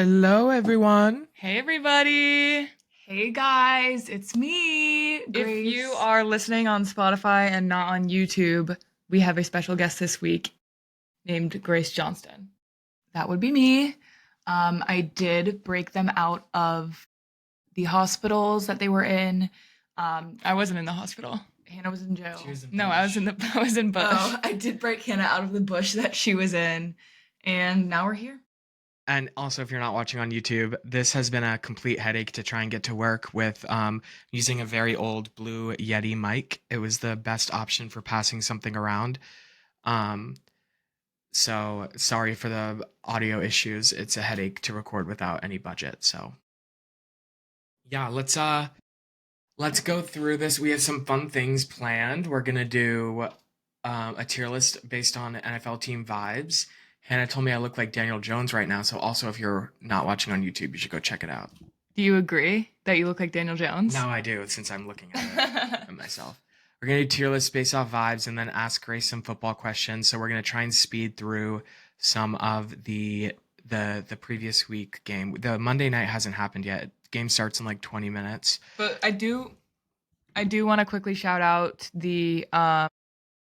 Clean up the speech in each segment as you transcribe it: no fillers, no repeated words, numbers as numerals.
Hello, everyone. Hey, everybody. Hey guys, it's me, Grace. If you are listening on Spotify and not on YouTube, we have a special guest this week named Grace Johnston. That would be me. I did break them out of the hospitals that they were in. I wasn't in the hospital. Hannah was in jail. I was in Bush. Oh, I did break Hannah out of the bush that she was in, and now we're here. And also, if you're not watching on YouTube, this has been a complete headache to try and get to work with using a very old blue Yeti mic. It was the best option for passing something around. So sorry for the audio issues. It's a headache to record without any budget. So yeah, let's go through this. We have some fun things planned. We're gonna do a tier list based on NFL team vibes. Hannah told me I look like Daniel Jones right now, so also if you're not watching on YouTube, you should go check it out. Do you agree that you look like Daniel Jones? No, I do, since I'm looking at it myself. We're going to do tier list based off vibes and then ask Grace some football questions. So we're going to try and speed through some of the previous week game. The Monday night hasn't happened yet. Game starts in like 20 minutes. But I do want to quickly shout out the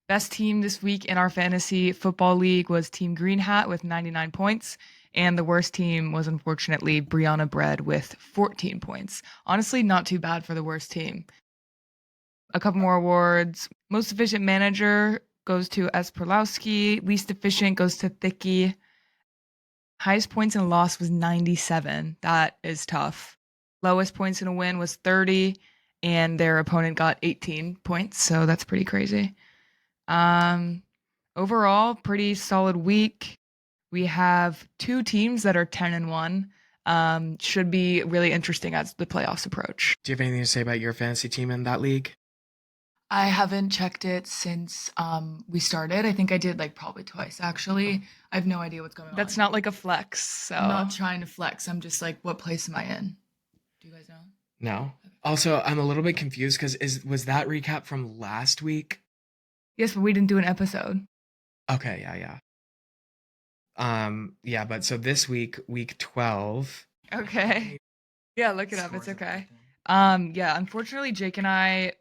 best team this week in our fantasy football league was Team Green Hat with 99 points. And the worst team was unfortunately Brianna Bread with 14 points. Honestly, not too bad for the worst team. A couple more awards. Most efficient manager goes to S. Perlowski. Least efficient goes to Thicky. Highest points in a loss was 97. That is tough. Lowest points in a win was 30. And their opponent got 18 points. So that's pretty crazy. Overall, pretty solid week. We have two teams that are 10-1. Should be really interesting as the playoffs approach. Do you have anything to say about your fantasy team in that league? I haven't checked it since we started. I think I did like probably twice actually. I have no idea what's going on. That's not like a flex. So I'm not trying to flex. I'm just like, what place am I in? Do you guys know? No. Also, I'm a little bit confused because was that recap from last week? Yes, but we didn't do an episode. Okay, yeah. Yeah, but so this week, week 12. Okay. Yeah, look it up. It's okay. Yeah, unfortunately, Jake and I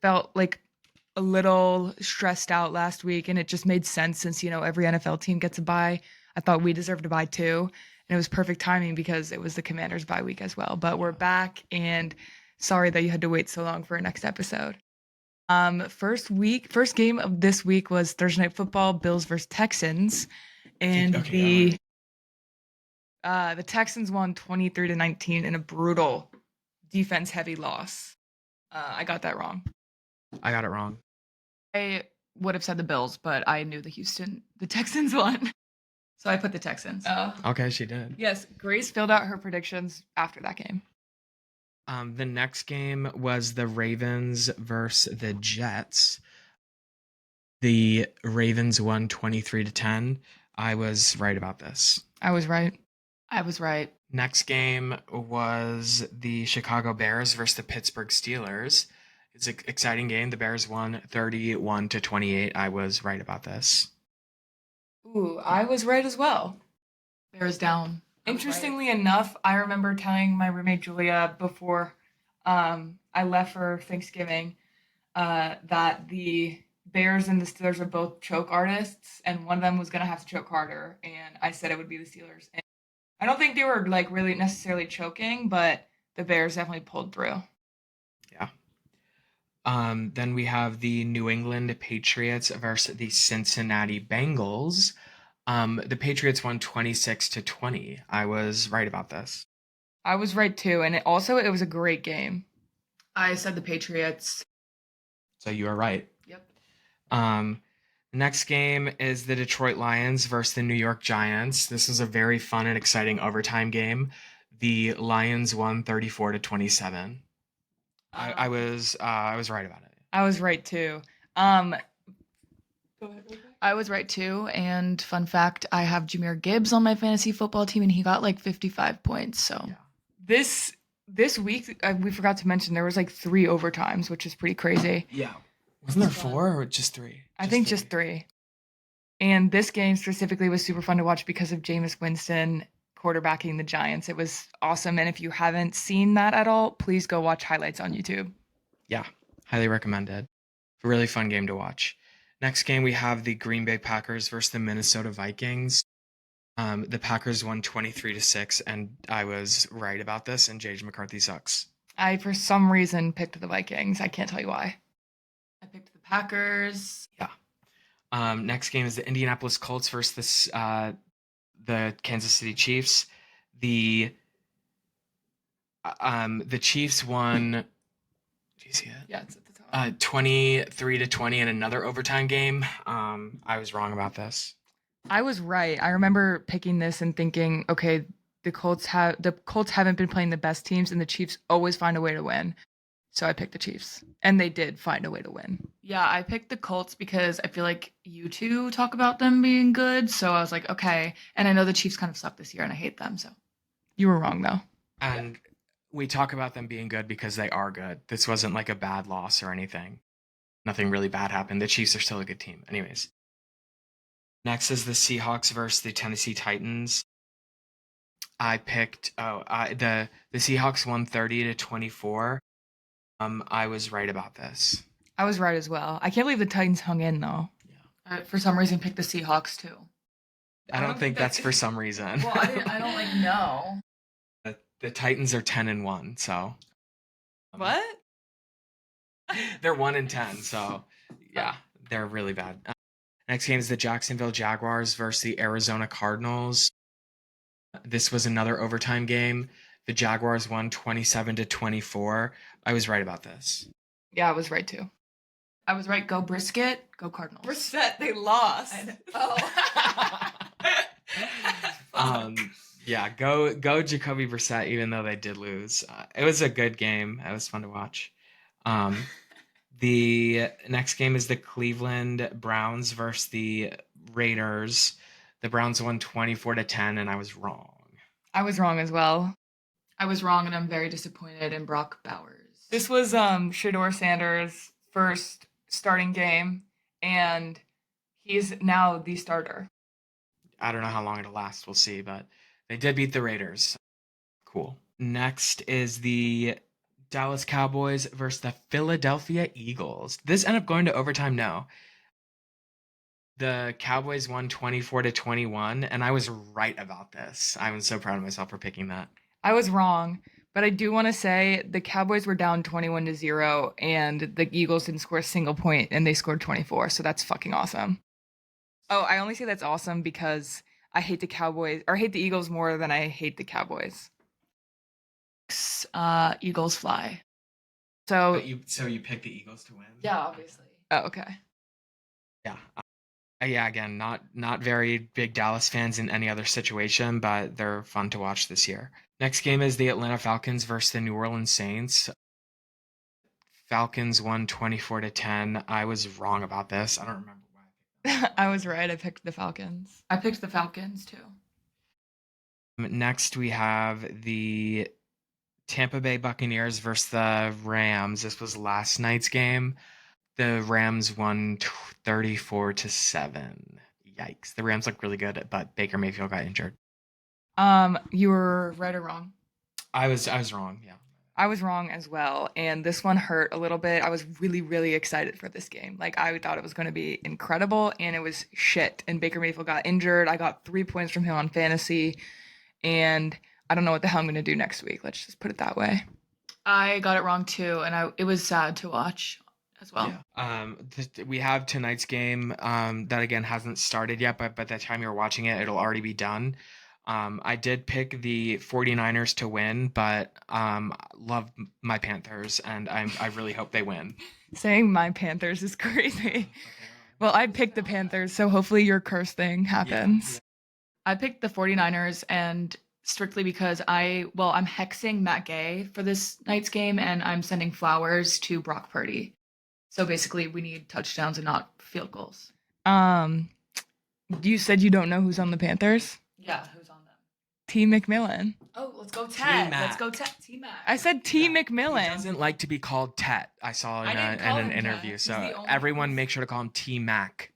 felt like a little stressed out last week, and it just made sense since, every NFL team gets a bye. I thought we deserved a bye too, and it was perfect timing because it was the Commanders' bye week as well. But we're back, and sorry that you had to wait so long for our next episode. First game of this week was Thursday Night Football, Bills versus Texans, and the Texans won 23-19 in a brutal defense-heavy loss. I got that wrong. I got it wrong. I would have said the Bills, but I knew the Texans won. So I put the Texans. Oh. Okay, she did. Yes, Grace filled out her predictions after that game. The next game was the Ravens versus the Jets. The Ravens won 23-10. I was right about this. I was right. Next game was the Chicago Bears versus the Pittsburgh Steelers. It's an exciting game. The Bears won 31-28. I was right about this. Ooh, I was right as well. Bears down. Interestingly enough, I remember telling my roommate Julia before I left for Thanksgiving that the Bears and the Steelers are both choke artists, and one of them was going to have to choke harder, and I said it would be the Steelers. And I don't think they were like really necessarily choking, but the Bears definitely pulled through. Yeah. Then we have the New England Patriots versus the Cincinnati Bengals. The Patriots won 26-20. I was right about this. I was right too, and it was a great game. I said the Patriots. So you are right. Yep. Next game is the Detroit Lions versus the New York Giants. This is a very fun and exciting overtime game. The Lions won 34-27. I was right about it. I was right too. Go ahead, Rebecca. I was right too, and fun fact, I have Jahmyr Gibbs on my fantasy football team, and he got like 55 points, so. Yeah. This week, we forgot to mention, there was like 3 overtimes, which is pretty crazy. Yeah. Wasn't there 4 or just 3? I think just 3. And this game specifically was super fun to watch because of Jameis Winston quarterbacking the Giants. It was awesome. And if you haven't seen that at all, please go watch highlights on YouTube. Yeah, highly recommended. A really fun game to watch. Next game, we have the Green Bay Packers versus the Minnesota Vikings. The Packers won 23-6, and I was right about this, and J.J. McCarthy sucks. I, for some reason, picked the Vikings. I can't tell you why. I picked the Packers. Yeah. Next game is the Indianapolis Colts versus the Kansas City Chiefs. The Chiefs won. Do you see it? Yeah, it's at the top. 23-20 in another overtime game. I was wrong about this. I was right. I remember picking this and thinking, okay, the Colts haven't been playing the best teams, and the Chiefs always find a way to win. So I picked the Chiefs, and they did find a way to win. Yeah, I picked the Colts because I feel like you two talk about them being good. So I was like, okay. And I know the Chiefs kind of suck this year, and I hate them. So You were wrong, though. And we talk about them being good because they are good. This wasn't like a bad loss or anything. Nothing really bad happened. The Chiefs are still a good team. Anyways. Next is the Seahawks versus the Tennessee Titans. I picked the Seahawks won 30-24. I was right about this. I was right as well. I can't believe the Titans hung in, though. I, for some reason, picked the Seahawks too. I don't think that's for some reason. Well, I don't like know. The Titans are 10-1, so What? they're 1-10, so yeah, they're really bad. Next game is the Jacksonville Jaguars versus the Arizona Cardinals. This was another overtime game. The Jaguars won 27-24. I was right about this. Yeah, I was right, too. I was right. Go Brisket. Go Cardinals. Brissett, they lost. Yeah, go Jacoby Brissett, even though they did lose. It was a good game. It was fun to watch. The next game is the Cleveland Browns versus the Raiders. The Browns won 24-10, and I was wrong. I was wrong as well. I was wrong, and I'm very disappointed in Brock Bowers. This was Shador Sanders' first starting game, and he's now the starter. I don't know how long it'll last. We'll see, but they did beat the Raiders. Cool. Next is the Dallas Cowboys versus the Philadelphia Eagles. This ended up going to overtime. No. The Cowboys won 24-21, and I was right about this. I was so proud of myself for picking that. I was wrong, but I do want to say the Cowboys were down 21-0, and the Eagles didn't score a single point, and they scored 24, so that's fucking awesome. Oh, I only say that's awesome because I hate the Cowboys, or I hate the Eagles more than I hate the Cowboys. Eagles fly. So you picked the Eagles to win? Yeah, obviously. Oh, okay. Yeah. Yeah, again, not very big Dallas fans in any other situation, but they're fun to watch this year. Next game is the Atlanta Falcons versus the New Orleans Saints. Falcons won 24-10. I was wrong about this. I don't remember why. I was right. I picked the Falcons. I picked the Falcons too. Next, we have the Tampa Bay Buccaneers versus the Rams. This was last night's game. The Rams won 34-7. Yikes. The Rams look really good, but Baker Mayfield got injured. You were right or wrong? I was wrong, yeah. I was wrong as well, and this one hurt a little bit. I was really, really excited for this game. Like, I thought it was going to be incredible, and it was shit. And Baker Mayfield got injured. I got 3 points from him on fantasy, and I don't know what the hell I'm going to do next week. Let's just put it that way. I got it wrong too, and it was sad to watch as well. Yeah. We have tonight's game that again hasn't started yet, but by the time you're watching it, it'll already be done. I did pick the 49ers to win, but love my Panthers, and I really hope they win. Saying my Panthers is crazy. Well, I picked the Panthers, so hopefully your curse thing happens. Yeah. I picked the 49ers, and strictly because I'm hexing Matt Gay for this night's game, and I'm sending flowers to Brock Purdy. So basically, we need touchdowns and not field goals. You said you don't know who's on the Panthers? Yeah, who's on them? T. McMillan. Oh, let's go Ted. T-Mac. Let's go T-Mac. I said T. He McMillan. doesn't like to be called Tet. I saw in an interview. Tet. So He's the only everyone person. make sure to call him T-Mac.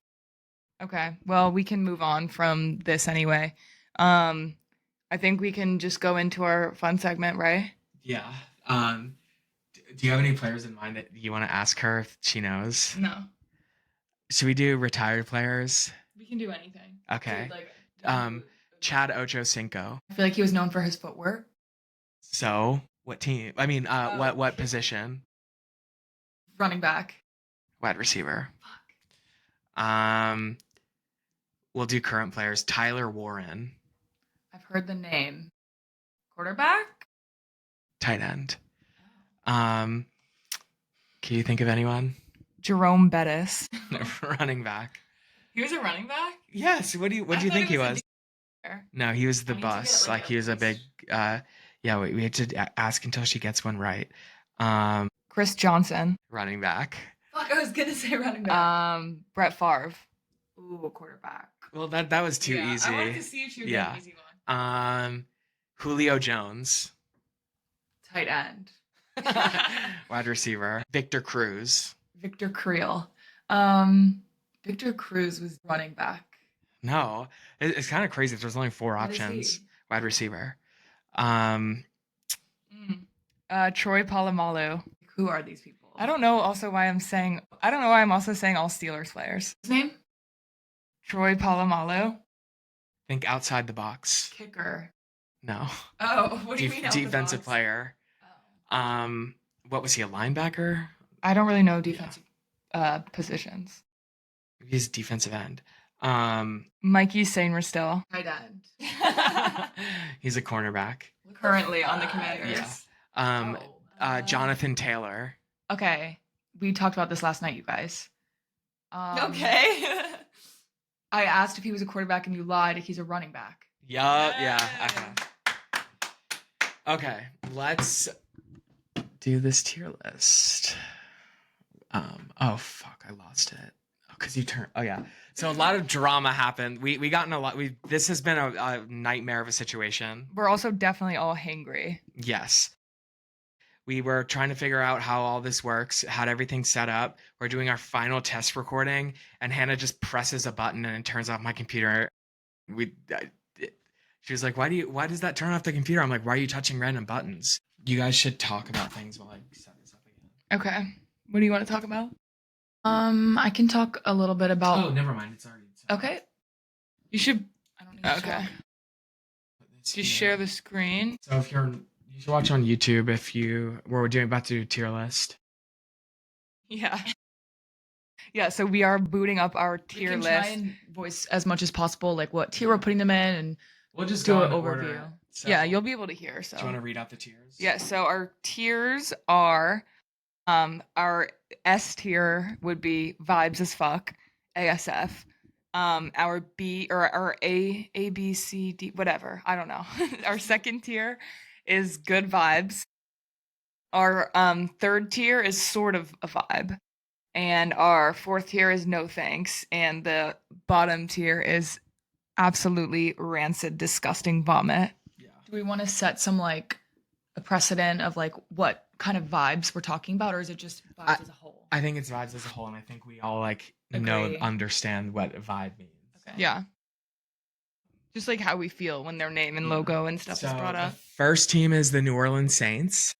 Okay, well, we can move on from this anyway. I think we can just go into our fun segment, right? Yeah. Do you have any players in mind that you want to ask her if she knows? No, Should we do retired players? we can do anything. Okay. Dude, like, Um, Chad Ochocinco. I feel like he was known for his footwork. So, what team? I mean, what position? Running back. Wide receiver. Fuck. We'll do current players. Tyler Warren, I've heard the name. Quarterback? tight end. Can you think of anyone? Jerome Bettis. Running back. He was a running back? Yes. What do you think he was? There. No, he was the I need to get, bus. like, Like at he was a big. least- Yeah. We had to ask until she gets one right. Chris Johnson. Running back. Fuck, I was gonna say running back. Brett Favre. Ooh, a quarterback. Well, that was too easy. I wanted to see if you would Yeah. get an easy one. Julio Jones, Tight end. wide receiver. Victor Cruz. Victor Creel. Victor Cruz was running back. No, it's kind of crazy. There's only 4 What is options. he? Wide receiver. Troy Polamalu. Who are these people? I don't know why I'm also saying all Steelers players. His name? Troy Polamalu. Think outside the box. Kicker. No. Oh, what do you mean? out the Defensive box? player. Oh. What was he, a linebacker? I don't really know defensive positions. He's defensive end. Mikey Sainristil. Tight end. He's a cornerback. Currently on the Commanders. Yeah. Jonathan Taylor. Okay, we talked about this last night, you guys. Okay. I asked if he was a quarterback, and you lied. He's a running back. Yup. Yeah. Okay. Let's do this tier list. Oh fuck, I lost it. Because you turned. Oh yeah. So a lot of drama happened. We got in a lot. This has been a nightmare of a situation. We're also definitely all hangry. Yes. We were trying to figure out how all this works, had everything set up. We're doing our final test recording, and Hannah just presses a button and it turns off my computer. She was like, why does that turn off the computer? I'm like, why are you touching random buttons? You guys should talk about things while I set this up again. Okay. What do you want to talk about? I can talk a little bit about. Oh, never mind. It's already set up. Okay. You should. I don't need to Okay. talk. Just share the screen. So you should watch on YouTube we're about to do tier list. Yeah. Yeah, so we are booting up our We tier can list. try and voice as much as possible, like what tier we're putting them in, and We'll just do go an in overview. order. So, Yeah, you'll be able to hear. So Do you want to read out the tiers? yeah, so our tiers are our S tier would be vibes as fuck, ASF. Our B or our A B C D whatever, I don't know. Our second tier is good vibes. Our third tier is sort of a vibe. And our fourth tier is no thanks. And the bottom tier is absolutely rancid, disgusting vomit. Yeah. do we want to set some like a precedent of like what kind of vibes we're talking about, or is it just vibes as a whole? I think it's vibes as a whole, and I think we all Agree. understand what a vibe means. Okay. Yeah. Just like how we feel when their name and logo and stuff is brought the up. first team is the New Orleans Saints.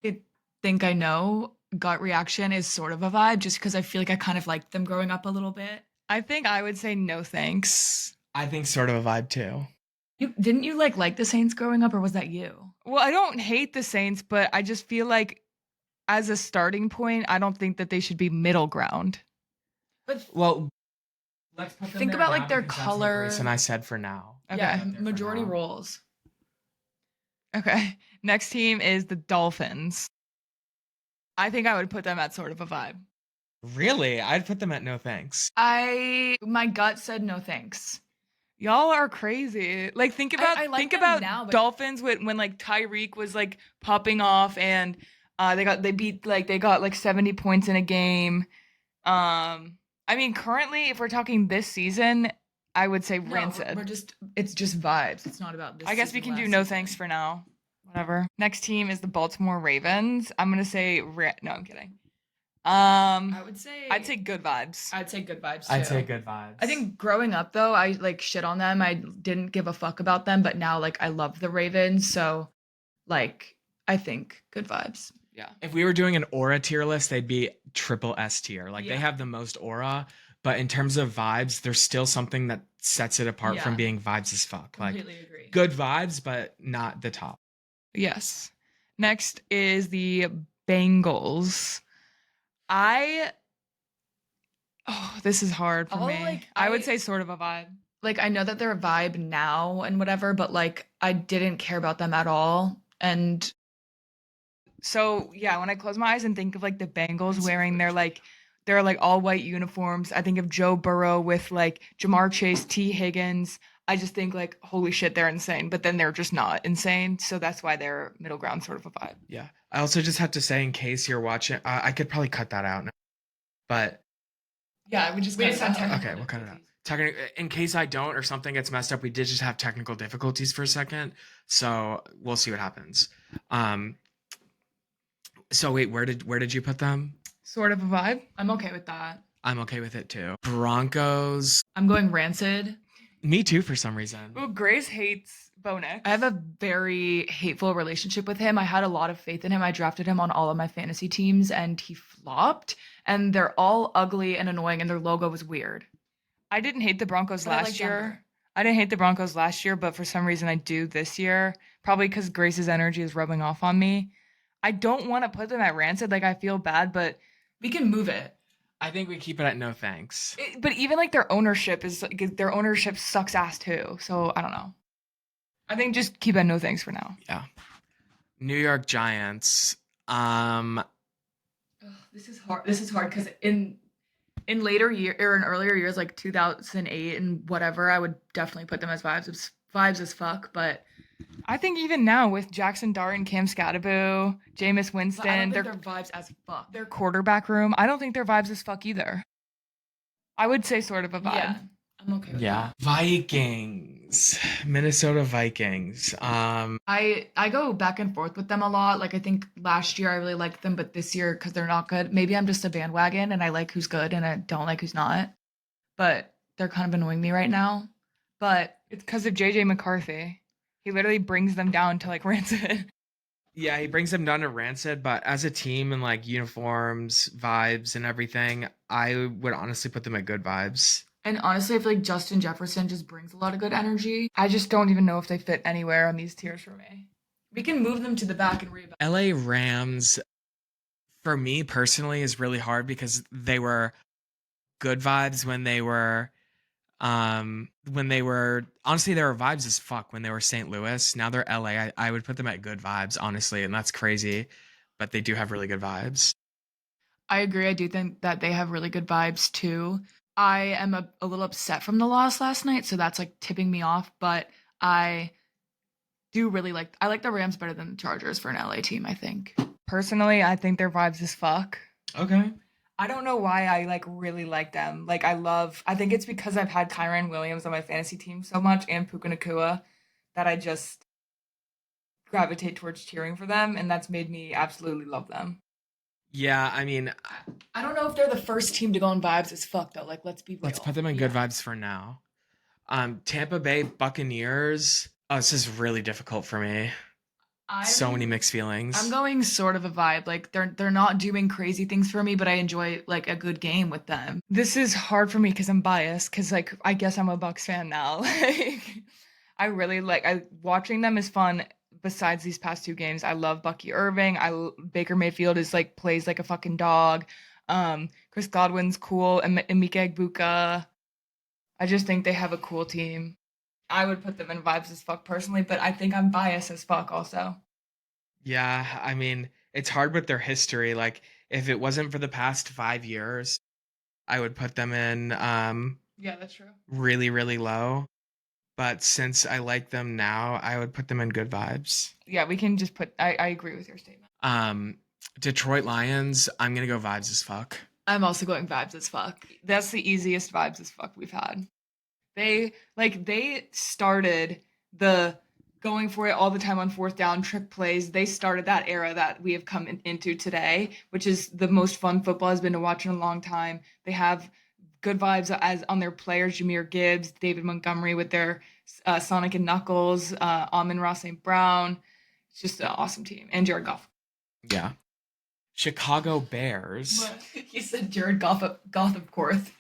I think I know. Gut reaction is sort of a vibe, just because I feel like I kind of liked them growing up a little bit. I think I would say no thanks. I think sort of a vibe too. Didn't you like the Saints growing up, or was that you? Well, I don't hate the Saints, but I just feel like as a starting point, I don't think that they should be middle ground. But Well, let's put them Think there about, now like, their because that's color. the reason I said for now. Okay. yeah, There for majority now. roles. Okay. Next team is the Dolphins. I think I would put them at sort of a vibe. Really? I'd put them at no thanks. My gut said no thanks. Y'all are crazy. Like think about I like think them about now, but- Dolphins when like Tyreek was like popping off and they got like 70 points in a game. I mean currently if we're talking this season, I would say No, rancid. it's just vibes. It's not about this. I guess we season, can do last no season. thanks for now. Whatever. Next team is the Baltimore Ravens. I'm gonna say no. I'm kidding. I would say I'd say good vibes. I'd say good vibes too. I'd say good vibes. I think growing up though, I like shit on them. I didn't give a fuck about them, but now like I love the Ravens, so like I think good vibes. Yeah. if we were doing an aura tier list, they'd be triple S tier. Like they Yeah. have the most aura, but in terms of vibes, there's still something that sets it apart from Yeah. being vibes as fuck. Like Completely agree. good vibes, but not the top. Yes. Next is the Bengals. This is hard for me. Like, I would say sort of a vibe. Like I know that they're a vibe now and whatever, but like I didn't care about them at all. And So yeah, when I close my eyes and think of like the Bengals It's wearing their really like all white uniforms, I think of Joe Burrow with like Jamar Chase, T. Higgins. I just think like, holy shit, they're insane. But then they're just not insane. So that's why they're middle ground sort of a vibe. Yeah. I also just have to say, in case you're watching, I could probably cut that out now, but yeah, we just had technical okay, we'll cut it out. In case I don't or something gets messed up, we did just have technical difficulties for a second, so we'll see what happens. So wait, where did you put them? Sort of a vibe. I'm okay with that. I'm okay with it too. Broncos. I'm going rancid. Me too, for some reason. Well, Grace hates Bo Nix. I have a very hateful relationship with him. I had a lot of faith in him. I drafted him on all of my fantasy teams and he flopped. And they're all ugly and annoying and their logo was weird. I didn't hate the Broncos But I last like year. Denver. I didn't hate the Broncos last year, but for some reason I do this year. Probably because Grace's energy is rubbing off on me. I don't want to put them at rancid. Like I feel bad, but We can move it. I think we keep it at no thanks. but even like their ownership sucks ass too. So I don't know. I think just keep it no thanks for now. Yeah. New York Giants. Ugh, this is hard. This is hard because in later year or in earlier years like 2008 and whatever, I would definitely put them as vibes as fuck. But I think even now with Jackson Dart and Cam Scatterbo, Jameis I Winston, don't their think they're vibes as fuck. their quarterback room, I don't think their vibes as fuck either. I would say sort of a vibe. Yeah, I'm okay with Yeah. that. Vikings. Minnesota Vikings. I go back and forth with them a lot. Like I think last year I really liked them, but this year because they're not good. Maybe I'm just a bandwagon and I like who's good and I don't like who's not. But they're kind of annoying me right now. But It's because of JJ McCarthy. He literally brings them down to like rancid. Yeah, he brings them down to rancid, but as a team and like uniforms, vibes, and everything, I would honestly put them at good vibes. and honestly, I feel like Justin Jefferson just brings a lot of good energy. I just don't even know if they fit anywhere on these tiers for me. We can move them to the back and reevaluate. LA Rams, for me personally, is really hard because they were good vibes when they were honestly, they were vibes as fuck when they were St. Louis. Now they're LA. I would put them at good vibes, honestly, and that's crazy, but they do have really good vibes. I agree. I do think that they have really good vibes too. I am a little upset from the loss last night, so that's like tipping me off. But I like the Rams better than the Chargers for an LA team, I think. Personally, I think their vibes as fuck. Okay. I don't know why I like really like them. Like I think it's because I've had Kyron Williams on my fantasy team so much and Puka Nacua that I just gravitate towards cheering for them, and that's made me absolutely love them. Yeah, I mean, I don't know if they're the first team to go on vibes as fuck though. Like let's be real. let's put them in good Yeah. vibes for now. Tampa Bay Buccaneers. Oh, this is really difficult for me. So many mixed feelings. I'm going sort of a vibe. Like they're not doing crazy things for me, but I enjoy like a good game with them. This is hard for me because I'm biased. Because like I guess I'm a Bucks fan now. Like I really watching them is fun. Besides these past two games, I love Bucky Irving. Baker Mayfield is like plays like a fucking dog. Chris Godwin's cool. And Emeka Egbuka. I just think they have a cool team. I would put them in vibes as fuck personally, but I think I'm biased as fuck also. Yeah, I mean, it's hard with their history. Like, if it wasn't for the past 5 years, I would put them in Yeah, that's true. really, really low. But since I like them now, I would put them in good vibes. Yeah, we can just put. I agree with your statement. Detroit Lions, I'm gonna go vibes as fuck. I'm also going vibes as fuck. That's the easiest vibes as fuck we've had. They started the going for it all the time on fourth down, trick plays. They started that era that we have come into today, which is the most fun football has been to watch in a long time. They have good vibes as on their players, Jameer Gibbs, David Montgomery with their Sonic and Knuckles, Amon-Ra St. Brown. It's just an awesome team. And Jared Goff. Yeah. Chicago Bears. He said Jared Goff, of course.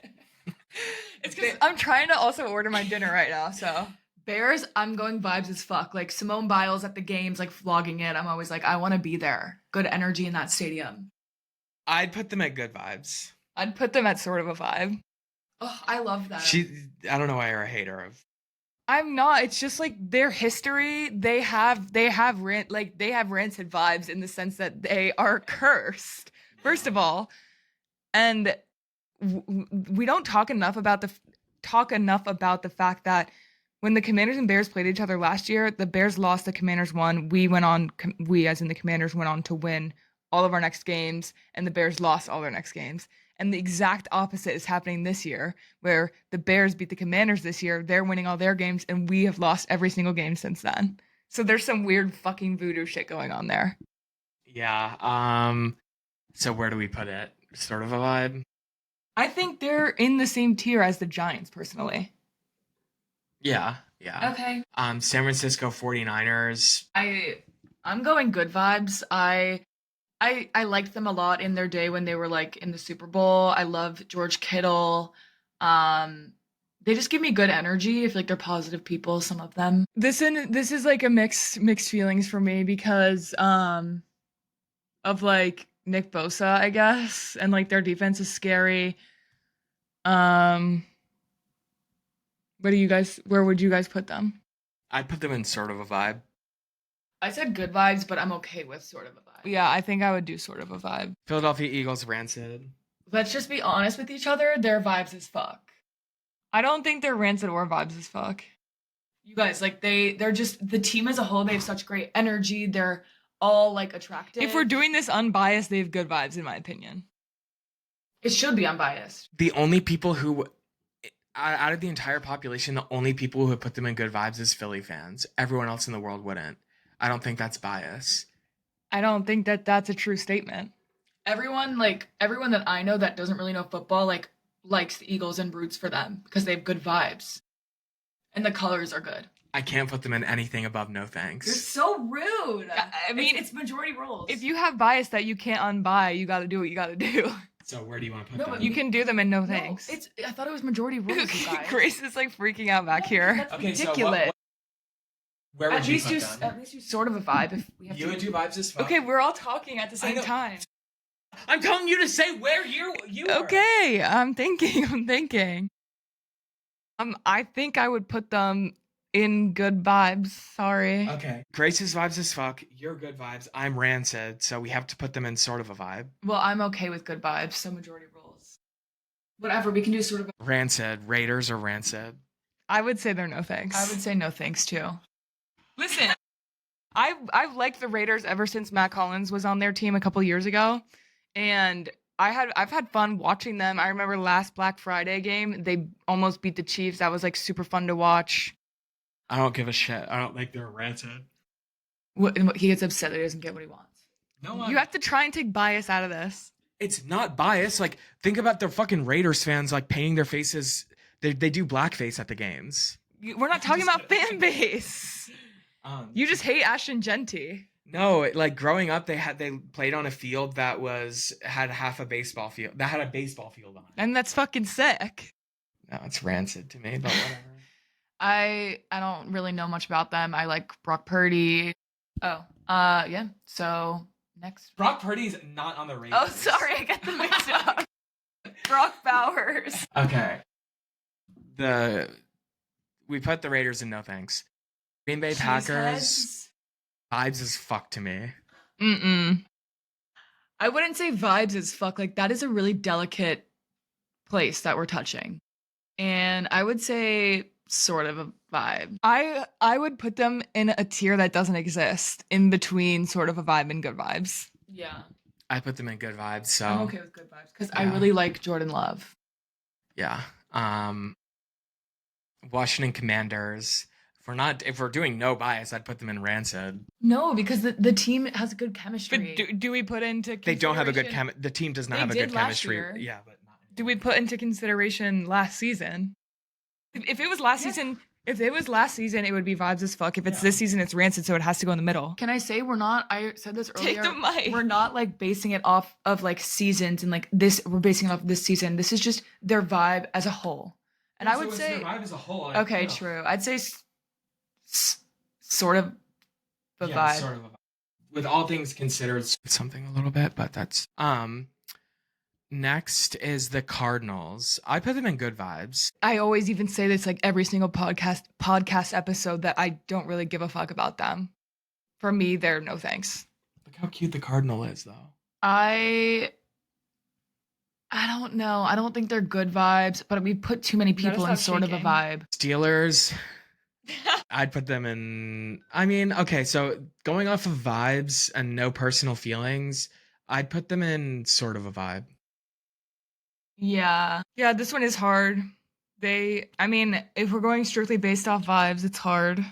It's because I'm trying to also order my dinner right now, so. Bears, I'm going vibes as fuck. Like Simone Biles at the games, like vlogging it. I'm always like, I want to be there. Good energy in that stadium. I'd put them at good vibes. I'd put them at sort of a vibe. Oh, I love that. I don't know why you're a hater of. I'm not. It's just like their history. They have rancid vibes in the sense that they are cursed. First of all, and we don't talk enough about the fact that when the Commanders and Bears played each other last year, the Bears lost, the Commanders won. We as in the Commanders went on to win all of our next games, and the Bears lost all their next games. And the exact opposite is happening this year, where the Bears beat the Commanders this year. They're winning all their games, and we have lost every single game since then. So there's some weird fucking voodoo shit going on there. Yeah. So where do we put it? Sort of a vibe? I think they're in the same tier as the Giants, personally. Yeah. Okay. San Francisco 49ers. I'm going good vibes. I liked them a lot in their day when they were like in the Super Bowl. I love George Kittle. They just give me good energy. I feel like they're positive people, some of them. This is like a mixed feelings for me because of like Nick Bosa, I guess, and like their defense is scary. Where would you guys put them? I'd put them in sort of a vibe. I said good vibes, but I'm okay with sort of a vibe. Yeah, I think I would do sort of a vibe. Philadelphia Eagles rancid. Let's just be honest with each other. They're vibes as fuck. I don't think they're rancid or vibes as fuck. You guys, like they're just the team as a whole. They have such great energy. They're all like attractive. If we're doing this unbiased, they have good vibes, in my opinion. It should be unbiased. The only people who, out of the entire population, the only people who would put them in good vibes is Philly fans. Everyone else in the world wouldn't. I don't think that's bias. I don't think that that's a true statement. Everyone that I know that doesn't really know football, like likes the Eagles and roots for them because they have good vibes. And the colors are good. I can't put them in anything above no thanks. You're so rude. I mean, it's majority rules. If you have bias that you can't unbuy, you got to do what you got to do. So where do you want to put No, them? but You can do them in no thanks. I thought it was majority rules, you guys. Grace is like freaking out back here. That's Okay, so ridiculous. where would you put them? At least you sort of a vibe. If we have You to would do vibes as fuck. Okay, we're all talking at the I same know. time. I'm telling you to say where you are. Okay, I'm thinking. I think I would put them in good vibes. Sorry. Okay. Grace's vibes as fuck. You're good vibes. I'm rancid, so we have to put them in sort of a vibe. Well, I'm okay with good vibes, so majority rules. Whatever, we can do sort of a... Rancid. Raiders or rancid? I would say they're no thanks. I would say no thanks too. Listen, I've liked the Raiders ever since Matt Collins was on their team a couple years ago, and I've had fun watching them. I remember last Black Friday game, they almost beat the Chiefs. That was like super fun to watch. I don't give a shit. I don't think they're rancid. He gets upset that he doesn't get what he wants. No, You have to try and take bias out of this. It's not bias. Like, think about the fucking Raiders fans, like, painting their faces. They do blackface at the games. We're not talking about fan base. You just hate Ashton Genty. No, like, growing up, they played on a field that had half a baseball field. That had a baseball field on it. And that's fucking sick. No, it's rancid to me, but whatever. I don't really know much about them. I like Brock Purdy. Yeah. So next. Brock Purdy's not on the Raiders. Oh, sorry, I got them mixed up. Brock Bowers. Okay. We put the Raiders in no thanks. Green Bay Packers. Vibes as fuck to me. I wouldn't say vibes as fuck. Like, that is a really delicate place that we're touching. And I would say sort of a vibe. I would put them in a tier that doesn't exist, in between sort of a vibe and good vibes. Yeah. I put them in good vibes, so I'm okay with good vibes because I really like Jordan Love. yeah. Washington Commanders, If we're doing no bias, I'd put them in Rancid. No, because the team has a good chemistry. But do we put into They don't have a good consideration- The team does not They have a did good last chemistry. year. Yeah, but not Do we put into consideration last season? If it was last season, it would be vibes as fuck. If it's this season, it's Rancid, so it has to go in the middle. Can I say we're not? I said this earlier. Take the mic. We're not like basing it off of like seasons and like this. We're basing it off this season. This is just their vibe as a whole. And I would say, vibe as a whole. okay, true. I'd say sort of the vibe. Sort of a vibe. With all things considered, it's something a little bit, but that's Next is the Cardinals. I put them in good vibes. I always even say this like every single podcast episode that I don't really give a fuck about them. For me, they're no thanks. Look how cute the Cardinal is, though. I don't know. I don't think they're good vibes, but we put too many people in sort of a vibe. Steelers. I'd put them in. I mean, okay, so going off of vibes and no personal feelings, I'd put them in sort of a vibe. Yeah. Yeah, this one is hard. If we're going strictly based off vibes, it's hard.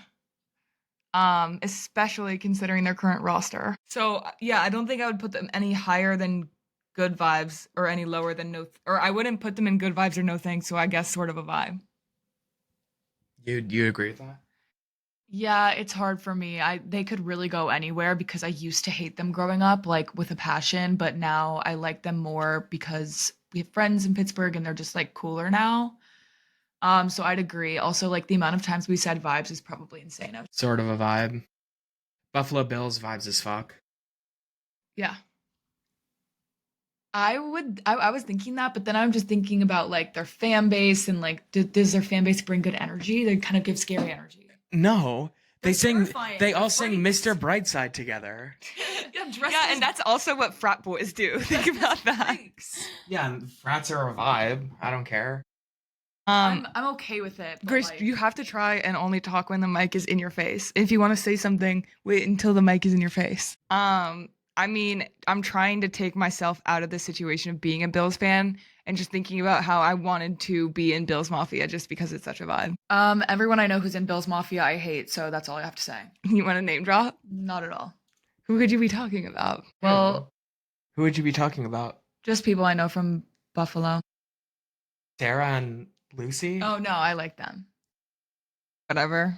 Especially considering their current roster. So, yeah, I don't think I would put them any higher than good vibes or any lower than no, or I wouldn't put them in good vibes or no thanks, so I guess sort of a vibe. You agree with that? Yeah, it's hard for me. They could really go anywhere because I used to hate them growing up, like with a passion, but now I like them more because we have friends in Pittsburgh and they're just like cooler now. So I'd agree. Also, like the amount of times we said vibes is probably insane. Sort of a vibe. Buffalo Bills vibes as fuck. Yeah. I was thinking that, but then I'm just thinking about like their fan base and like does their fan base bring good energy? They kind of give scary energy. No, they terrifying. They all They're sing freaks. Mr. Brightside together. Yeah, and that's also what frat boys do. Think about that. Yeah, and frats are a vibe. I don't care. I'm okay with it. But Grace, like, you have to try and only talk when the mic is in your face. If you want to say something, wait until the mic is in your face. I'm trying to take myself out of the situation of being a Bills fan and just thinking about how I wanted to be in Bills Mafia just because it's such a vibe. everyone I know who's in Bills Mafia, I hate. So that's all I have to say. You want to name drop? Not at all. Who could you be talking about? Well, Who would you be talking about? just people I know from Buffalo. Sarah and Lucy? Oh no, I like them. Whatever.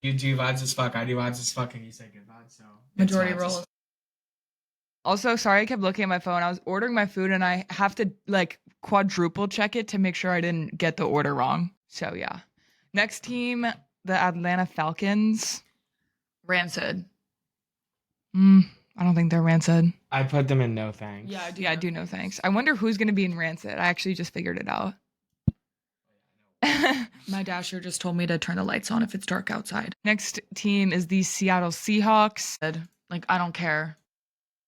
You do vibes as fuck. I do vibes as fuck, and you say good vibes. So Majority it's vibes as roles. Also, sorry I kept looking at my phone. I was ordering my food and I have to like quadruple check it to make sure I didn't get the order wrong. So yeah. Next team, the Atlanta Falcons. Rancid. I don't think they're Rancid. I put them in no thanks. Yeah, I do know thanks. I wonder who's gonna be in Rancid. I actually just figured it out. My dasher just told me to turn the lights on if it's dark outside. Next team is the Seattle Seahawks. Like I don't care.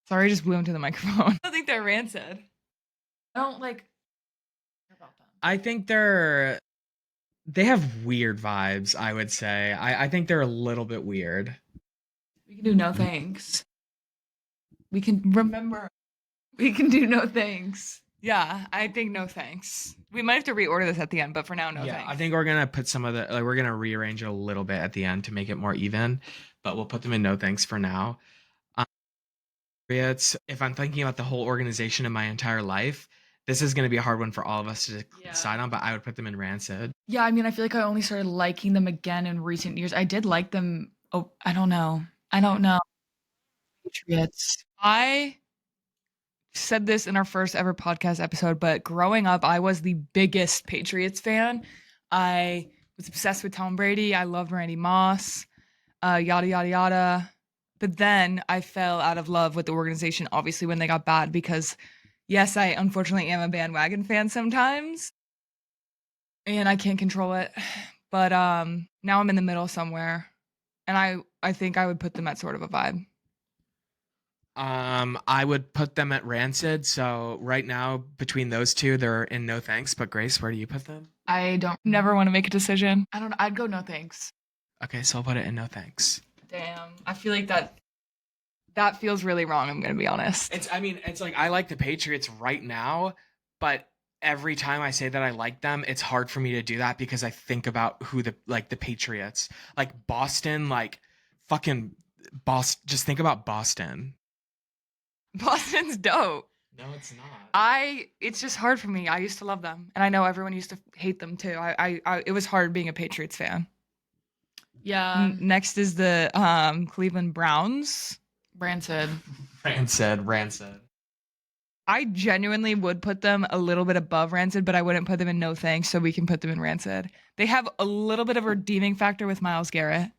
Sorry, I just blew into the microphone. I don't think they're Rancid. I don't like care about them. I think they have weird vibes, I would say. I think they're a little bit weird. We can do no thanks. We can remember. We can do no thanks. Yeah, I think no thanks. We might have to reorder this at the end, but for now, no Yeah, thanks. I think we're gonna put some of we're gonna rearrange it a little bit at the end to make it more even, but we'll put them in no thanks for now. If I'm thinking about the whole organization in my entire life, this is going to be a hard one for all of us to decide on, but I would put them in Rancid. Yeah, I mean, I feel like I only started liking them again in recent years. I did like them. Oh, I don't know. Patriots. I said this in our first ever podcast episode, but growing up, I was the biggest Patriots fan. I was obsessed with Tom Brady. I loved Randy Moss, yada, yada, yada. But then I fell out of love with the organization, obviously, when they got bad, because yes, I unfortunately am a bandwagon fan sometimes, and I can't control it. But now I'm in the middle somewhere, and I think I would put them at sort of a vibe. I would put them at Rancid. So right now, between those two, they're in no thanks. But Grace, where do you put them? I don't Never want to make a decision. I don't know. I'd go no thanks. Okay, so I'll put it in no thanks. Damn, I feel like that feels really wrong. I'm gonna be honest. It's like I like the Patriots right now, but every time I say that I like them, it's hard for me to do that because I think about who the Patriots, like Boston, like fucking Boston. Just think about Boston. Boston's dope. No, it's not. It's just hard for me. I used to love them, and I know everyone used to hate them too. It was hard being a Patriots fan. Yeah. Next is the Cleveland Browns. Rancid. Rancid. I genuinely would put them a little bit above Rancid, but I wouldn't put them in no thanks, so we can put them in Rancid. They have a little bit of a redeeming factor with Myles Garrett.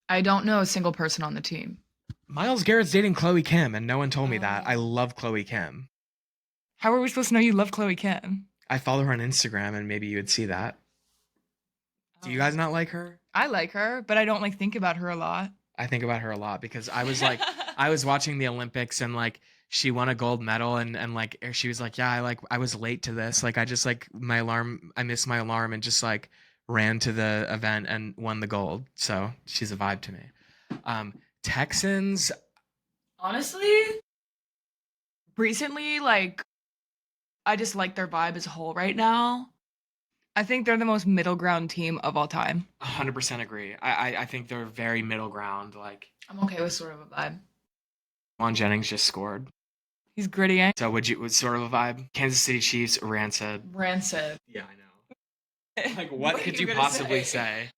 I don't know a single person on the team. Myles Garrett's dating Chloe Kim, and no one told me that. I love Chloe Kim. How are we supposed to know you love Chloe Kim? I follow her on Instagram, and maybe you would see that. Do you guys not like her? I like her, but I don't like think about her a lot. I think about her a lot because I was like, I was watching the Olympics and like she won a gold medal and like she was like, yeah, I was late to this. Like I just like I missed my alarm and just like ran to the event and won the gold. So she's a vibe to me. Texans. Honestly, recently, like, I just like their vibe as a whole right now. I think they're the most middle ground team of all time. 100% agree. I think they're very middle ground. Like I'm okay with sort of a vibe. Juan Jennings just scored. He's gritty, eh? So would sort of a vibe? Kansas City Chiefs, Rancid. Rancid. Yeah, I know. Like what could you possibly say?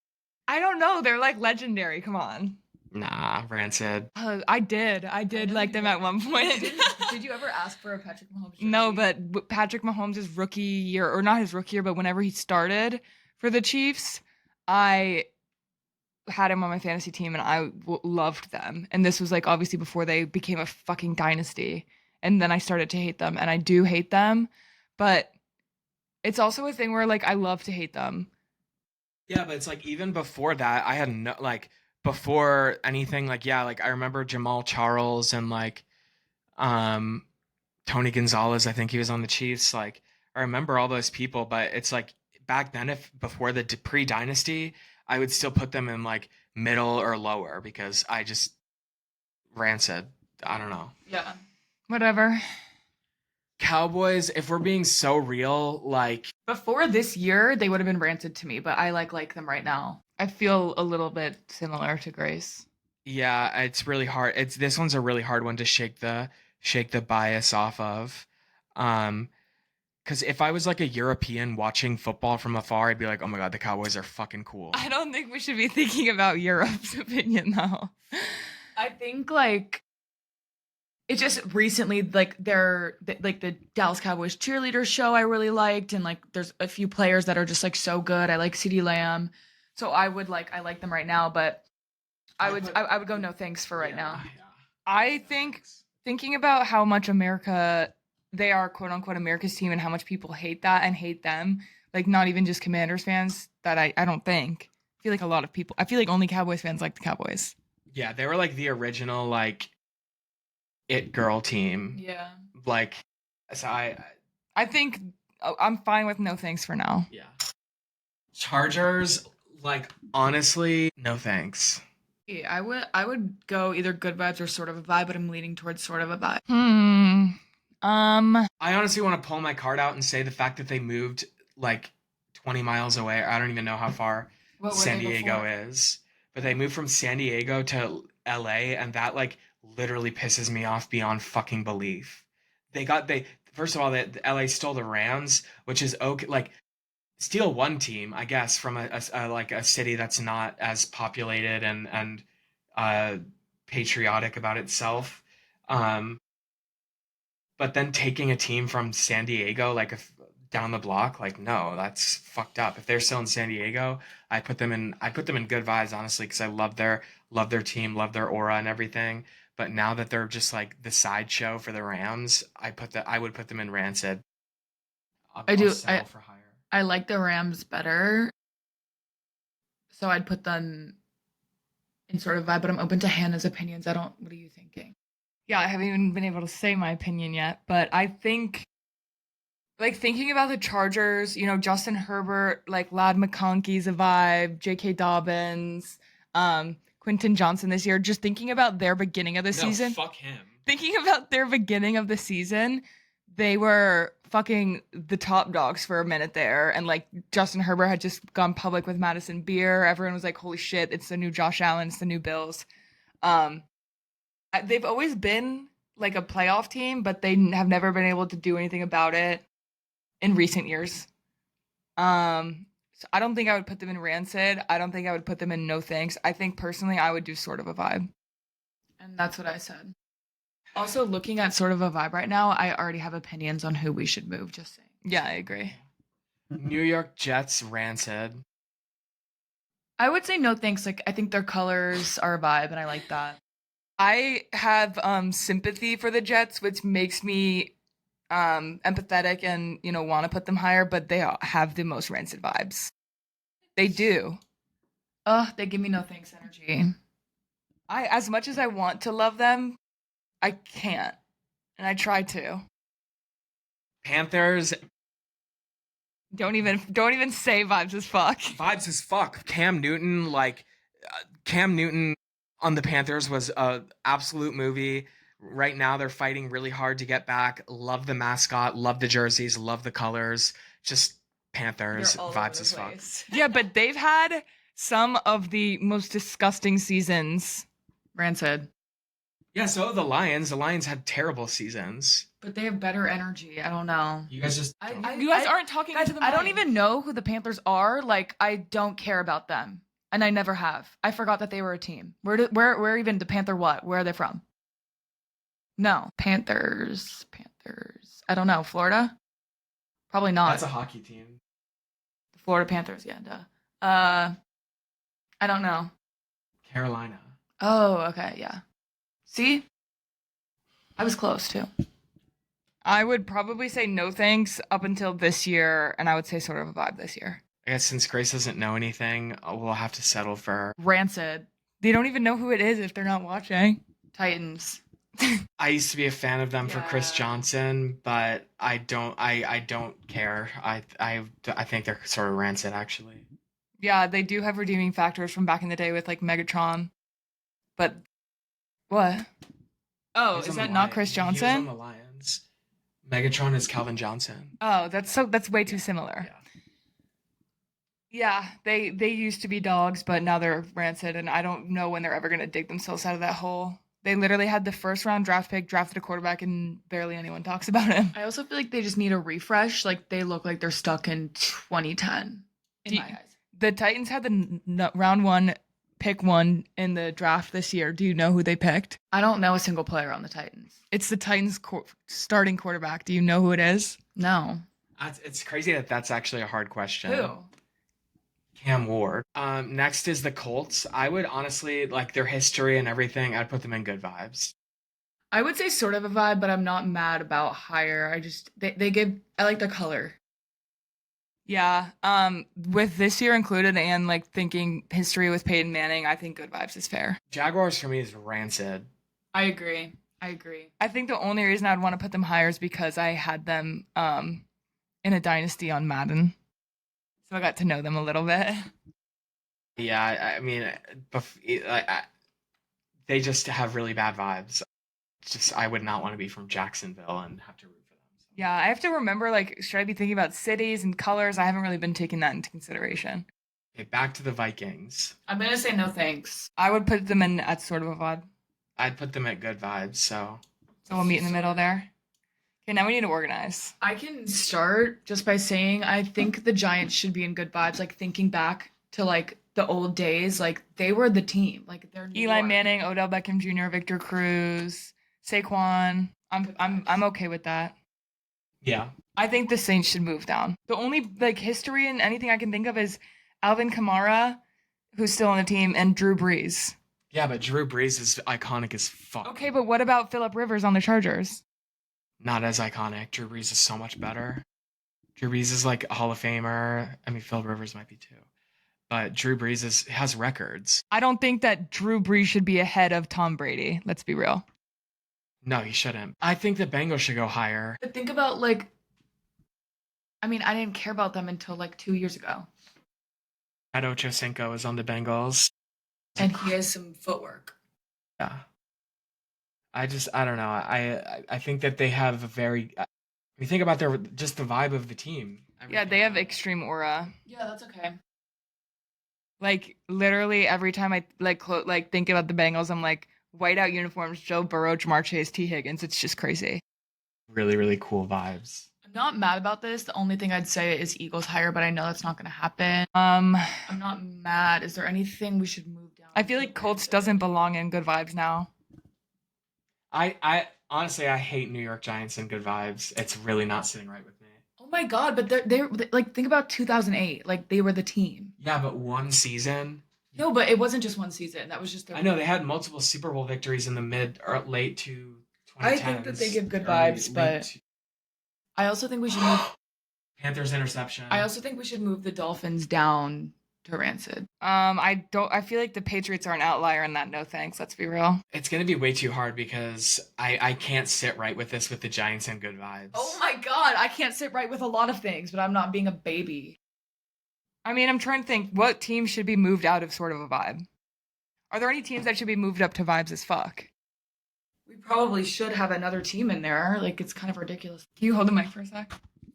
I don't know. They're like legendary. Come on. Nah, Rancid. I did like them at one point. Did you ever ask for a Patrick Mahomes jersey? No, but Patrick Mahomes' rookie year, or not his rookie year, but whenever he started for the Chiefs, I had him on my fantasy team and I loved them. And this was like obviously before they became a fucking dynasty. And then I started to hate them, and I do hate them, but it's also a thing where like I love to hate them. Yeah, but it's like even before that, I had no like before anything like yeah, like I remember Jamal Charles and like Tony Gonzalez, I think he was on the Chiefs. Like I remember all those people, but it's like back then if before the pre-dynasty, I would still put them in like middle or lower because I just Rancid. I don't know. Yeah. Whatever. Cowboys, if we're being so real, like Before this year, they would have been Rancid to me, but I like them right now. I feel a little bit similar to Grace. yeah, it's really hard. This one's a really hard one to shake the bias off of. Because if I was like a European watching football from afar, I'd be like, oh my God, the Cowboys are fucking cool. I don't think we should be thinking about Europe's opinion though. I think like it just recently like the Dallas Cowboys cheerleader show I really liked, and like there's a few players that are just like so good. I like CeeDee Lamb, so I like them right now, but I would go no thanks for right now. Yeah. I think thinking about how much America they are quote unquote America's team and how much people hate that and hate them, like not even just Commanders fans, that I don't think. I feel like a lot of people, I feel like only Cowboys fans like the Cowboys. Yeah, they were like the original like it girl team. Yeah. Like so I think I'm fine with no thanks for now. yeah. Chargers, like honestly, no thanks. Yeah, I would go either good vibes or sort of a vibe, but I'm leaning towards sort of a vibe. I honestly want to pull my card out and say the fact that they moved like 20 miles away. I don't even know how far What were San they Diego before? is, but they moved from San Diego to LA, and that like literally pisses me off beyond fucking belief. They first of all, the LA stole the Rams, which is okay. Like steal one team, I guess, from a like a city that's not as populated and patriotic about itself. But then taking a team from San Diego, like down the block, like no, that's fucked up. If they're still in San Diego, I put them in good vibes, honestly, because I love their team, love their aura and everything. But now that they're just like the sideshow for the Rams, I would put them in Rancid. I'll settle for higher. I like the Rams better, so I'd put them in sort of vibe. But I'm open to Hannah's opinions. What are you thinking? Yeah, I haven't even been able to say my opinion yet, but I think, like, thinking about the Chargers, you know, Justin Herbert, like, Lad McConkey's a vibe, J.K. Dobbins, Quentin Johnson this year, just thinking about their beginning of the season. Fuck him. Thinking about their beginning of the season, they were fucking the top dogs for a minute there, and like Justin Herbert had just gone public with Madison Beer. Everyone was like, "Holy shit, it's the new Josh Allen, it's the new Bills." Um, they've always been like a playoff team, but they have never been able to do anything about it in recent years. So I don't think I would put them in rancid. I don't think I would put them in no thanks. I think personally I would do sort of a vibe. And that's what I said. Also, looking at sort of a vibe right now, I already have opinions on who we should move, just saying. Yeah, I agree. New York Jets rancid. I would say no thanks. Like, I think their colors are a vibe, and I like that. I have sympathy for the Jets, which makes me empathetic and, you know, want to put them higher, but they have the most rancid vibes. They do. They give me no thanks energy. As much as I want to love them, I can't. And I try to. Panthers. Don't even say vibes as fuck. Vibes as fuck. Cam Newton on the Panthers was a absolute movie. Right now they're fighting really hard to get back. Love the mascot, love the jerseys, love the colors. Just Panthers vibes as fuck. Yeah, but they've had some of the most disgusting seasons. Rancid. Yeah, so the Lions. The Lions had terrible seasons. But they have better energy. I don't know. You guys just You guys aren't talking guys, to the I don't mic. even know who the Panthers are. Like, I don't care about them. And I never have. I forgot that they were a team. Where even the Panther what? Where are they from? No. Panthers. I don't know. Florida? Probably not. That's a hockey team. The Florida Panthers, yeah, duh. I don't know. Carolina. Oh, okay, yeah. See? I was close too. I would probably say no thanks up until this year, and I would say sort of a vibe this year. I guess since Grace doesn't know anything, we'll have to settle for Rancid. They don't even know who it is if they're not watching. Titans. I used to be a fan of them for Chris Yeah. Johnson, but I don't care. I think they're sort of rancid actually. Yeah, they do have redeeming factors from back in the day with like Megatron. But what? Oh, is that not Chris He was on Johnson? the Lions. Megatron is Calvin Johnson. Oh, that's way too similar. Yeah, they used to be dogs, but now they're rancid, and I don't know when they're ever gonna dig themselves out of that hole. They literally had the first round draft pick, drafted a quarterback, and barely anyone talks about him. I also feel like they just need a refresh. Like, they look like they're stuck in 2010 in my eyes. The Titans had the round one, pick one in the draft this year. Do you know who they picked? I don't know a single player on the Titans. It's the Titans starting quarterback. Do you know who it is? No. It's crazy that that's actually a hard question. Who? Cam Ward. Next is the Colts. I would honestly like their history and everything. I'd put them in good vibes. I would say sort of a vibe, but I'm not mad about higher. I like the color. Yeah. With this year included and like thinking history with Peyton Manning, I think good vibes is fair. Jaguars for me is rancid. I agree. I think the only reason I'd want to put them higher is because I had them in a dynasty on Madden. So I got to know them a little bit. Yeah, I mean, they just have really bad vibes. I would not want to be from Jacksonville and have to root for them. So. Yeah, I have to remember, like, should I be thinking about cities and colors? I haven't really been taking that into consideration. Okay, back to the Vikings. I'm going to say no thanks. I would put them in at sort of a vibe. I'd put them at good vibes, so we'll meet in the middle there. Okay, now we need to organize. I can start just by saying I think the Giants should be in good vibes. Like, thinking back to like the old days, like they were the team. Like, they're Eli Manning, Odell Beckham Jr., Victor Cruz, Saquon. I'm okay with that. yeah. I think the Saints should move down. The only like history and anything I can think of is Alvin Kamara, who's still on the team, and Drew Brees. Yeah, but Drew Brees is iconic as fuck. Okay, but what about Phillip Rivers on the Chargers? Not as iconic. Drew Brees is so much better. Drew Brees is like a Hall of Famer. I mean, Phil Rivers might be too. But Drew Brees has records. I don't think that Drew Brees should be ahead of Tom Brady. Let's be real. No, he shouldn't. I think the Bengals should go higher. But think about like, I mean, I didn't care about them until like 2 years ago. Edo Chosenko is on the Bengals. And he has some footwork. Yeah. I don't know. I think that they have a very you think about their just the vibe of the team. Yeah, they have extreme aura. Yeah, that's okay. Like literally every time I like think about the Bengals, I'm like whiteout uniforms, Joe Burrow, Jamar Chase, T Higgins. It's just crazy. really, really cool vibes. I'm not mad about this. The only thing I'd say is Eagles higher, but I know that's not going to happen. I'm not mad. Is there anything we should move down? I feel like Colts doesn't belong in good vibes now. I honestly I hate New York Giants and good vibes. It's really not sitting right with me. Oh my god! But they're like think about 2008. Like they were the team. Yeah, but one season. No, but it wasn't just one season. That was just their. I know they had multiple Super Bowl victories in the mid or late to 2010s. I think that they give good vibes, but I also think we should move. Panthers interception. I also think we should move the Dolphins down to rancid. I feel like the Patriots are an outlier in that. No thanks. Let's be real. It's gonna be way too hard because I can't sit right with this with the Giants and good vibes. Oh my god! I can't sit right with a lot of things, but I'm not being a baby. I mean, I'm trying to think what team should be moved out of sort of a vibe. Are there any teams that should be moved up to vibes as fuck? We probably should have another team in there. Like it's kind of ridiculous. Can you hold the mic for a sec?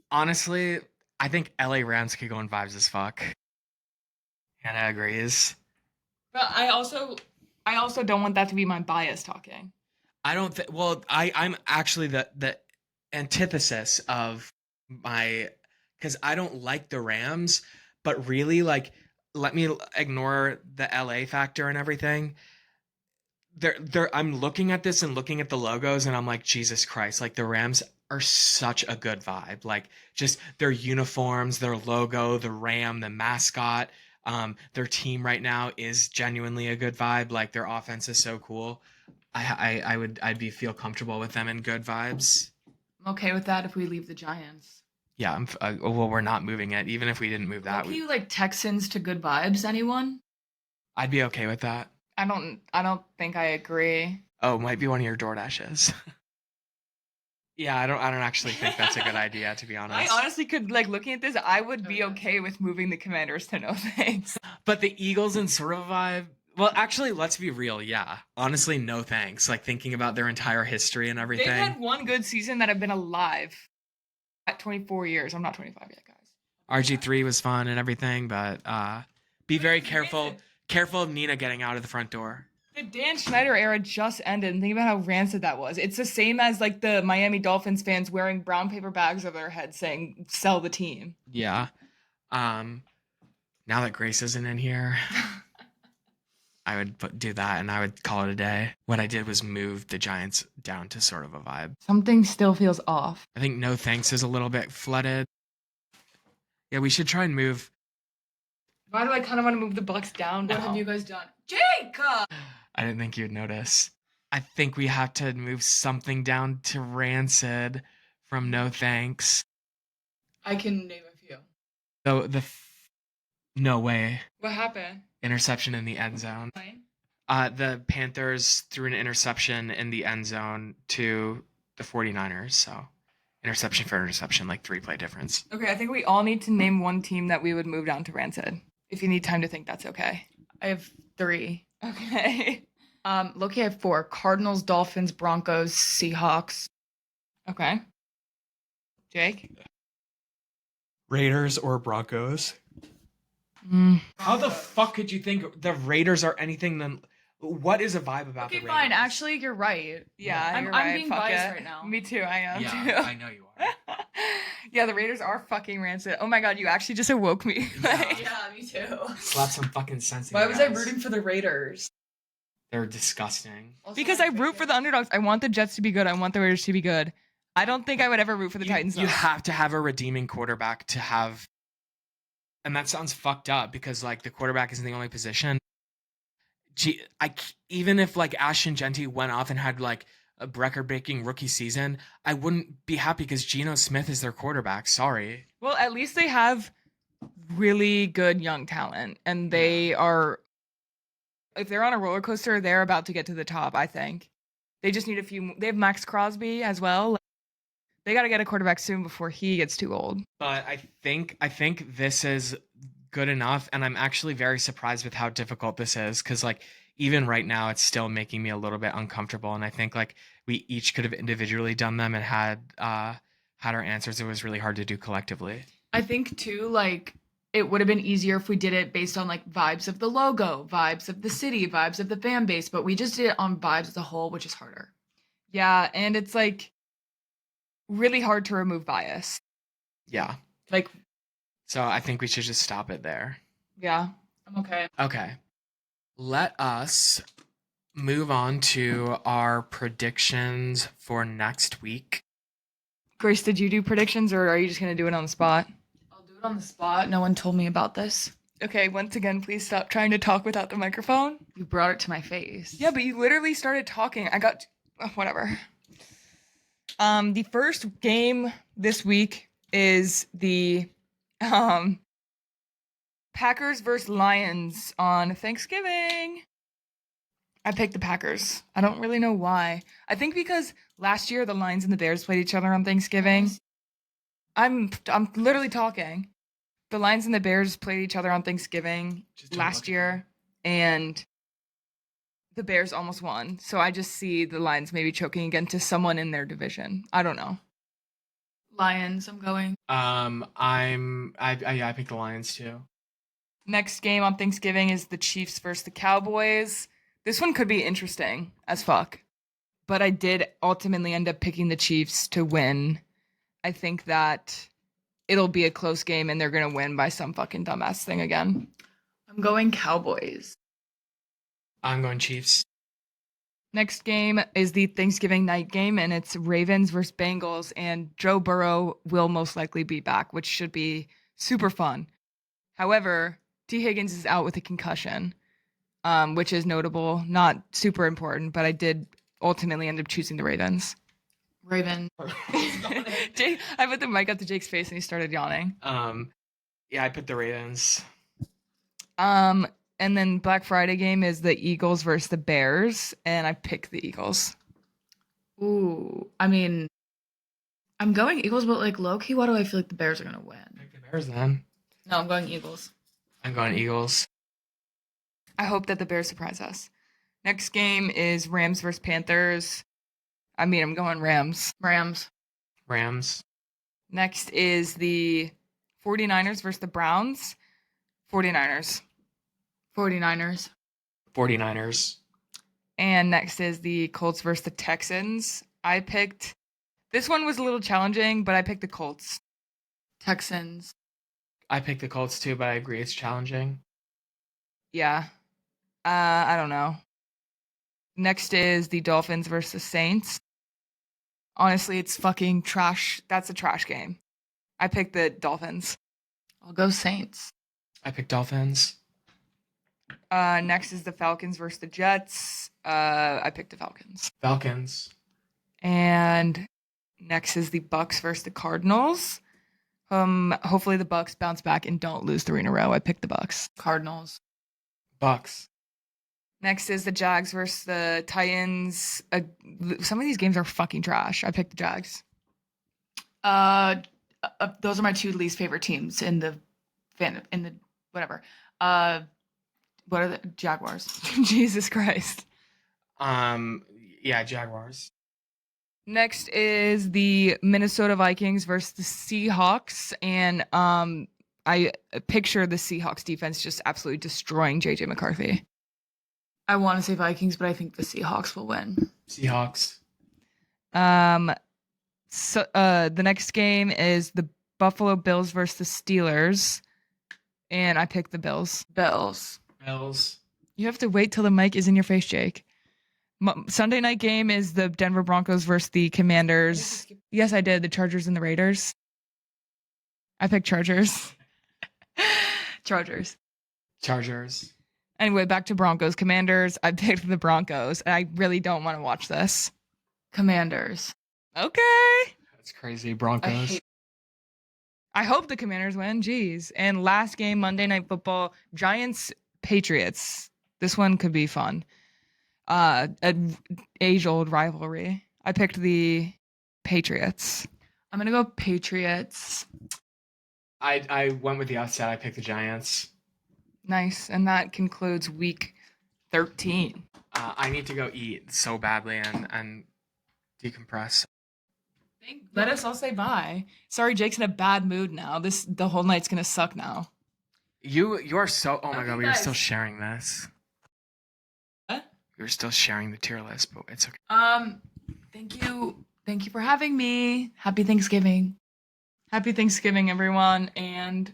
Honestly, I think LA Rams could go in vibes as fuck. Hannah agrees. But I also don't want that to be my bias talking. I don't think. Well, I'm actually the antithesis of my because I don't like the Rams, but really like let me ignore the LA factor and everything. I'm looking at this and looking at the logos and I'm like, Jesus Christ, like the Rams are such a good vibe. Like just their uniforms, their logo, the Ram, the mascot. Their team right now is genuinely a good vibe. Like their offense is so cool. I'd feel comfortable with them in good vibes. I'm okay with that if we leave the Giants. Yeah, well, we're not moving it. Even if we didn't move that, you like Texans to good vibes? Anyone? I'd be okay with that. I don't think I agree. Oh, might be one of your DoorDashes. Yeah, I don't actually think that's a good idea, to be honest. I honestly could like looking at this, I would be okay with moving the Commanders to no thanks. But the Eagles in sort of a vibe. Well, actually, let's be real. Yeah, honestly, no thanks. Like thinking about their entire history and everything. They've had one good season that have been alive at 24 years. I'm not 25 yet, guys. RG3 was fun and everything, but be very careful. Careful of Nina getting out of the front door. The Dan Schneider era just ended, and think about how rancid that was. It's the same as like the Miami Dolphins fans wearing brown paper bags over their heads saying "sell the team." Yeah. Now that Grace isn't in here, I would do that, and I would call it a day. What I did was move the Giants down to sort of a vibe. Something still feels off. I think no thanks is a little bit flooded. Yeah, we should try and move. Why do I kind of want to move the Bucks down now? What have you guys done? Jacob! I didn't think you'd notice. I think we have to move something down to rancid from no thanks. I can name a few. So no way. What happened? Interception in the end zone. The Panthers threw an interception in the end zone to the 49ers. So interception for interception, like 3-play difference. Okay, I think we all need to name one team that we would move down to rancid. If you need time to think, that's okay. I have 3. Okay. Loki, I have 4. Cardinals, Dolphins, Broncos, Seahawks. Okay. Jake? Raiders or Broncos? How the fuck could you think the Raiders are anything than... What is a vibe about the Raiders? Okay, fine. Actually, you're right. Yeah, I'm right. being Fuck biased it. right now. Me too, I am too. I know you are. Yeah, the Raiders are fucking rancid. Oh my god, you actually just awoke me. Like, Yeah, me too. Slap some fucking sense in Why your was I guys. rooting for the Raiders? They're disgusting. because I root for the underdogs. I want the Jets to be good. I want the Raiders to be good. I don't think I would ever root for the Titans. You though. have to have a redeeming quarterback to have... And that sounds fucked up because, like, the quarterback isn't the only position. Even if, like, Ashton Genty went off and had, like, a record-breaking rookie season, I wouldn't be happy because Geno Smith is their quarterback. Sorry. Well, at least they have really good young talent, and they are. If they're on a roller coaster, they're about to get to the top. I think they just need a few. They have Max Crosby as well. They got to get a quarterback soon before he gets too old. But I think this is good enough, and I'm actually very surprised with how difficult this is because, like, even right now, it's still making me a little bit uncomfortable. And I think, like, we each could have individually done them and had had our answers, it was really hard to do collectively. I think too, like it would have been easier if we did it based on like vibes of the logo, vibes of the city, vibes of the fan base, but we just did it on vibes as a whole, which is harder. Yeah, and it's like really hard to remove bias. Yeah. Like, So I think we should just stop it there. yeah. I'm okay. Okay. Let us move on to our predictions for next week. Grace, did you do predictions or are you just going to do it on the spot? I'll do it on the spot. No one told me about this. Okay, once again, please stop trying to talk without the microphone. You brought it to my face. Yeah, but you literally started talking. I got whatever. The first game this week is the Packers versus Lions on Thanksgiving. I picked the Packers. I don't really know why. I think because last year the Lions and the Bears played each other on Thanksgiving. I'm literally talking. The Lions and the Bears played each other on Thanksgiving last year, and the Bears almost won. So I just see the Lions maybe choking again to someone in their division. I don't know. Lions, I'm going. I picked the Lions too. Next game on Thanksgiving is the Chiefs versus the Cowboys. This one could be interesting as fuck. But I did ultimately end up picking the Chiefs to win. I think that it'll be a close game and they're going to win by some fucking dumbass thing again. I'm going Cowboys. I'm going Chiefs. Next game is the Thanksgiving night game, and it's Ravens versus Bengals, and Joe Burrow will most likely be back, which should be super fun. However, T. Higgins is out with a concussion, which is notable, not super important, but I did ultimately end up choosing the Ravens. Raven. Jake, I put the mic up to Jake's face and he started yawning. Yeah, I put the Ravens. And then Black Friday game is the Eagles versus the Bears, and I picked the Eagles. Ooh, I mean, I'm going Eagles, but like low key, why do I feel like the Bears are gonna win? Pick the Bears then. No, I'm going Eagles. I'm going Eagles. I hope that the Bears surprise us. Next game is Rams versus Panthers. I mean, I'm going Rams. Rams. Next is the 49ers versus the Browns. 49ers. 49ers. And next is the Colts versus the Texans. This one was a little challenging, but I picked the Colts. Texans. I picked the Colts too, but I agree it's challenging. Yeah. I don't know. Next is the Dolphins versus the Saints. Honestly, it's fucking trash. That's a trash game. I picked the Dolphins. I'll go Saints. I picked Dolphins. Next is the Falcons versus the Jets. I picked the Falcons. And next is the Bucks versus the Cardinals. Hopefully the Bucks bounce back and don't lose 3 in a row. I picked the Bucks. Cardinals. Bucks. Next is the Jags versus the Titans. Some of these games are fucking trash. I picked the Jags. Those are my 2 least favorite teams in the whatever. What are the Jaguars? Jesus Christ. Yeah, Jaguars. Next is the Minnesota Vikings versus the Seahawks, and I picture the Seahawks defense just absolutely destroying JJ McCarthy. I want to say Vikings, but I think the Seahawks will win. Seahawks. So the next game is the Buffalo Bills versus the Steelers, and I picked the Bills. Bills. You have to wait till the mic is in your face, Jake. Sunday night game is the Denver Broncos versus the Commanders. Yes, I did. The Chargers and the Raiders. I picked Chargers. Chargers. Anyway, back to Broncos. Commanders. I picked the Broncos. And I really don't want to watch this. Commanders. Okay. That's crazy. Broncos. I hope the Commanders win. Jeez. And last game, Monday Night Football, Giants Patriots. This one could be fun. An age-old rivalry. I picked the Patriots. I'm gonna go Patriots. I went with the upset. I picked the Giants. Nice. And that concludes week 13. I need to go eat so badly and decompress. Let us all say bye. Sorry, Jake's in a bad mood now. The whole night's gonna suck now. You are so. Oh my Okay, god, we are guys. still sharing this. What? You're still sharing the tier list, but it's okay. Thank you for having me. Happy Thanksgiving. Happy Thanksgiving, everyone, and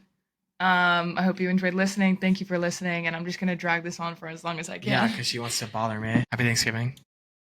I hope you enjoyed listening. Thank you for listening, and I'm just gonna drag this on for as long as I can. Yeah, because she wants to bother me. Happy Thanksgiving.